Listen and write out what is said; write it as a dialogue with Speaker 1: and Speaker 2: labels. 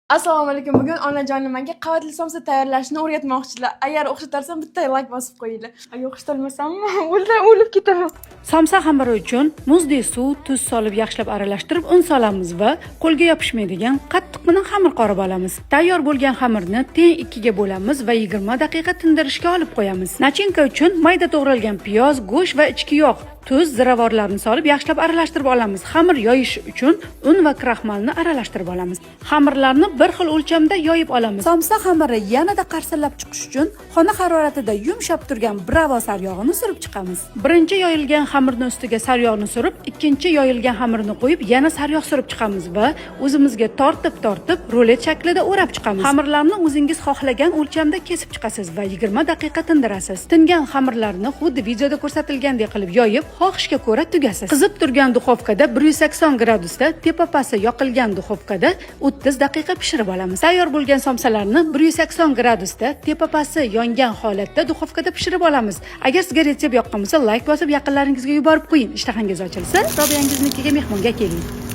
Speaker 1: Assalomu alaykum. Bugun onajonim menga qavatli somsa tayyorlashni o'rgatmoqchilar. Agar o'xshatarsam bitta like bosib qo'yinglar. Agar o'xshatolmasammi, o'lib ketaman.
Speaker 2: Somsa xamiri uchun muzli suv, tuz solib yaxshilab aralashtirib un solamiz va qo'lga yopishmaydigan qattiq bilan xamir qorib olamiz. Tayyor bo'lgan xamirni teng ikkiga bo'lamiz va 20 daqiqa tindirishga olib qo'yamiz. Nachinka uchun mayda to'g'ralgan piyoz, go'sht va ichki yog', tuz, ziravorlarni solib yaxshilab aralashtirib olamiz. Xamir yoyish uchun un va kraxmalni aralashtirib olamiz. Xamirlarni bir xil o'lchamda yoyib olamiz. Somsa xamiri yanada qarsillab chiqish uchun xona haroratida yumshab turgan bravo saryog'ini surib chiqamiz. Birinchi yoyilgan xamirni ustiga saryog'ni surib, ikkinchi yoyilgan xamirni qo'yib, yana saryog' surib chiqamiz va o'zimizga tortib rulet shaklida o'rab chiqamiz. Xamirlarni o'zingiz xohlagan o'lchamda kesib chiqasiz va 20 daqiqa tindirasiz. Tingan xamirlarni xuddi videoda ko'rsatilgandek qilib yoyib, xohishga ko'ra tugasiz. Qizib turgan duxovkada 180 gradusda, tepa-pasti yoqilgan duxovkada 30 daqiqa pishirib olamiz. Tayyor bo'lgan somsalarni 180 gradusda, tepa-pasti yongan holatda duxovkada pishirib olamiz. Agar sizga retsept yoqqan bo'lsa, like bosib yaqinlaringizga yuborib qo'ying. Ishtahangiz ochilsa, Robiyangiznikiga mehmonga keling.